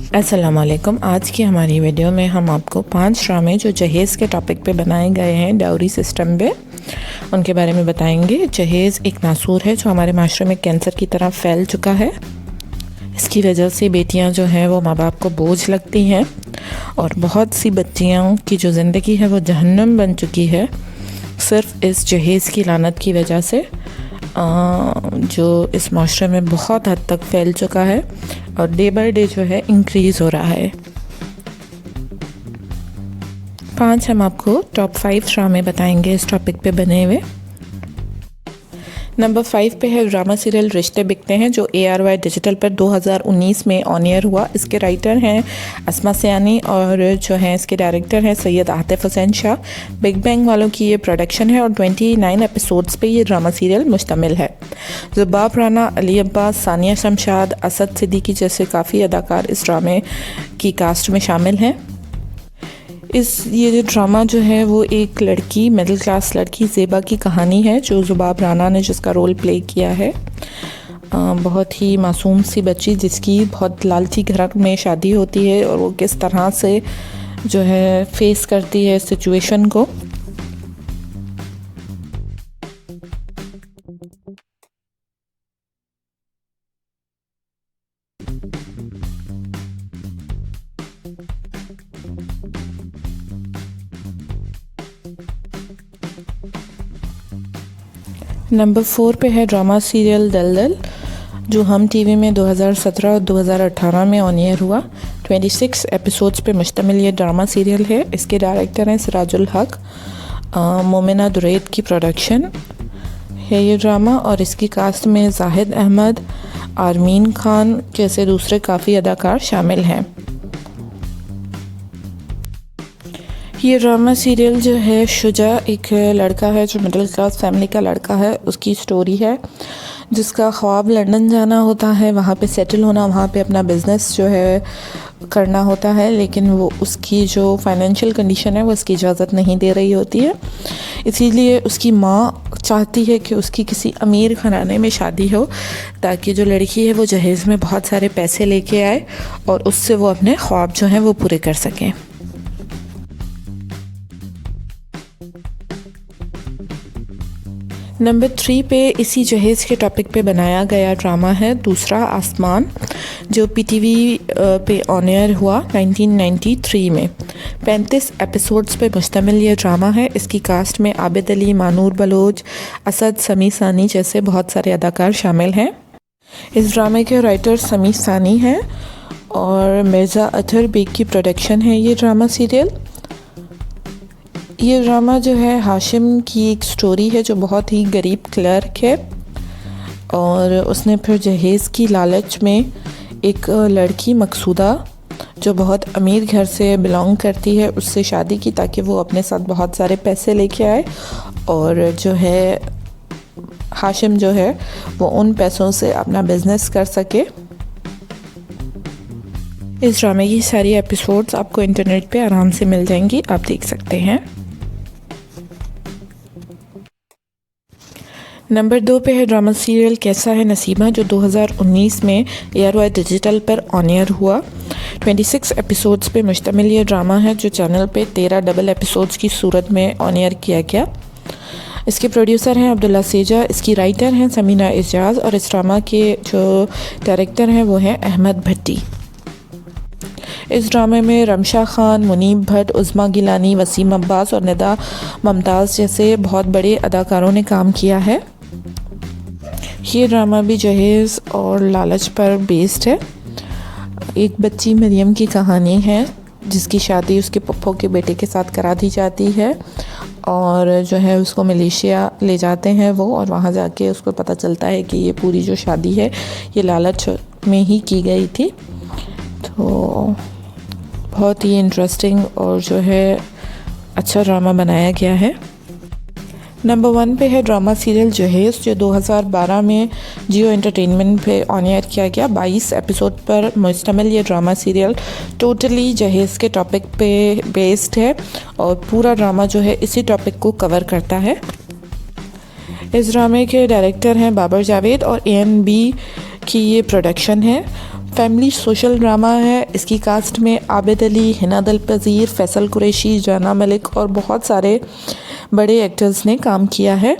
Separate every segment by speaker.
Speaker 1: अस्सलाम वालेकुम। आज की हमारी वीडियो में हम आपको 5 ड्रामे जो जहेज़ के टॉपिक पे बनाए गए हैं डाउरी सिस्टम पे, उनके बारे में बताएंगे। जहेज़ एक नासूर है जो हमारे माशरे में कैंसर की तरह फैल चुका है। इसकी वजह से बेटियां जो हैं वो माँ बाप को बोझ लगती हैं और बहुत सी बच्चियों की जो ज़िंदगी है वो जहन्नुम बन चुकी है सिर्फ इस जहेज़ की लानत की वजह से, जो इस माशरे में बहुत हद तक फैल चुका है और डे बाय डे जो है इंक्रीज़ हो रहा है। 5 हम आपको टॉप 5 ड्रामे बताएंगे इस टॉपिक पे बने हुए। नंबर 5 पे है ड्रामा सीरियल रिश्ते बिकते हैं जो ARY डिजिटल पर 2019 में ऑन एयर हुआ। इसके राइटर हैं अस्मा सयानी और जो हैं इसके डायरेक्टर हैं सैयद आतिफ हुसैन शाह। बिग बैंग वालों की ये प्रोडक्शन है और 29 एपिसोड्स पे ये ड्रामा सीरियल मुश्तमिल है। ज़ुबाब राना, अली अब्बास, सानिया शमशाद, असद सिद्दीकी जैसे काफ़ी अदाकार इस ड्रामे की कास्ट में शामिल हैं। ये जो ड्रामा जो है वो एक लड़की, मिडिल क्लास लड़की ज़ेबा की कहानी है जो ज़ुबाब राना ने जिसका रोल प्ले किया है। बहुत ही मासूम सी बच्ची जिसकी बहुत लालची घर में शादी होती है और वो किस तरह से जो है फेस करती है सिचुएशन को। नंबर 4 पे है ड्रामा सीरियल दलदल जो हम टीवी में 2017 और 2018 में ऑन एयर हुआ। 26 एपिसोड्स पे मुश्तमिल ये ड्रामा सीरियल है। इसके डायरेक्टर हैं सिराजुल हक। मोमिना दुरैद की प्रोडक्शन है ये ड्रामा और इसकी कास्ट में जाहिद अहमद, आरमीन खान जैसे दूसरे काफ़ी अदाकार शामिल हैं। ये ड्रामा सीरियल जो है शुजा एक लड़का है जो मिडिल क्लास फैमिली का लड़का है, उसकी स्टोरी है जिसका ख्वाब लंदन जाना होता है, वहाँ पे सेटल होना, वहाँ पे अपना बिज़नेस जो है करना होता है, लेकिन वो उसकी जो फाइनेंशियल कंडीशन है वो उसकी इजाज़त नहीं दे रही होती है। इसीलिए उसकी माँ चाहती है कि उसकी किसी अमीर घराने में शादी हो ताकि जो लड़की है वो जहेज़ में बहुत सारे पैसे लेके आए और उससे वो अपने ख्वाब जो हैं वो पूरे कर सकें। नंबर 3 पे इसी जहेज़ के टॉपिक पे बनाया गया ड्रामा है दूसरा आसमान जो PTV पे ऑन एयर हुआ 1993 में। 35 एपिसोड्स पे मुश्तमिल ये ड्रामा है। इसकी कास्ट में आबिद अली, मानूर बलोच, असद समी सानी जैसे बहुत सारे अदाकार शामिल हैं। इस ड्रामे के राइटर समी सानी हैं और मिर्ज़ा अतहर बेग की प्रोडक्शन है ये ड्रामा सीरियल। ये ड्रामा जो है हाशिम की एक स्टोरी है जो बहुत ही गरीब क्लर्क है और उसने फिर जहेज़ की लालच में एक लड़की मकसूदा जो बहुत अमीर घर से बिलोंग करती है उससे शादी की ताकि वो अपने साथ बहुत सारे पैसे लेके आए और जो है हाशिम जो है वो उन पैसों से अपना बिज़नेस कर सके। इस ड्रामे की सारी एपिसोड्स आपको इंटरनेट पे आराम से मिल जाएंगी, आप देख सकते हैं। नंबर 2 पे है ड्रामा सीरियल कैसा है नसीबा जो 2019 में ARY डिजिटल पर ऑन एयर हुआ। 26 एपिसोड्स पे मुश्तमिल ये ड्रामा है जो चैनल पे 13 डबल एपिसोड्स की सूरत में ऑन एयर किया गया। इसके प्रोड्यूसर हैं अब्दुल्ला सेजा, इसकी राइटर हैं समीना एजाज और इस ड्रामा के जो डायरेक्टर हैं वो हैं अहमद भट्टी। इस ड्रामे में रमशा खान, मुनीब भट्ट, उज़्मा गिलानी, वसीम अब्बास और निदा मुमताज़ जैसे बहुत बड़े अदाकारों ने काम किया है। ये ड्रामा भी जहेज़ और लालच पर बेस्ड है। एक बच्ची मरियम की कहानी है जिसकी शादी उसके पप्पो के बेटे के साथ करा दी जाती है और जो है उसको मलेशिया ले जाते हैं वो और वहाँ जाके उसको पता चलता है कि ये पूरी जो शादी है ये लालच में ही की गई थी। तो बहुत ही इंटरेस्टिंग और जो है अच्छा ड्रामा बनाया गया है। नंबर 1 पे है ड्रामा सीरियल जहेज़ जो 2012 में जियो एंटरटेनमेंट पे ऑन एयर किया गया। 22 एपिसोड पर मुश्तमिल ये ड्रामा सीरियल टोटली जहेज़ के टॉपिक पे बेस्ड है और पूरा ड्रामा जो है इसी टॉपिक को कवर करता है। इस ड्रामे के डायरेक्टर हैं बाबर जावेद और ANB की ये प्रोडक्शन है। फैमिली सोशल ड्रामा है। इसकी कास्ट में आबिद अली, हिना दलपजीर, फैसल कुरैशी, जाना मलिक और बहुत सारे बड़े एक्टर्स ने काम किया है।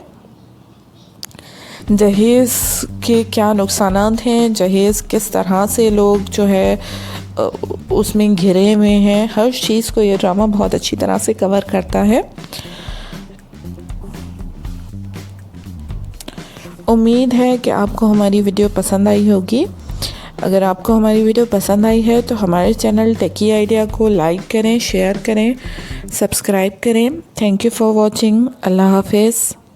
Speaker 1: जहेज़ के क्या नुकसानात हैं, जहेज़ किस तरह से लोग जो है उसमें घिरे हुए हैं, हर चीज़ को ये ड्रामा बहुत अच्छी तरह से कवर करता है। उम्मीद है कि आपको हमारी वीडियो पसंद आई होगी। अगर आपको हमारी वीडियो पसंद आई है तो हमारे चैनल टेकी आइडिया को लाइक करें, शेयर करें, सब्सक्राइब करें। Thank you for watching. अल्लाह हाफिज़।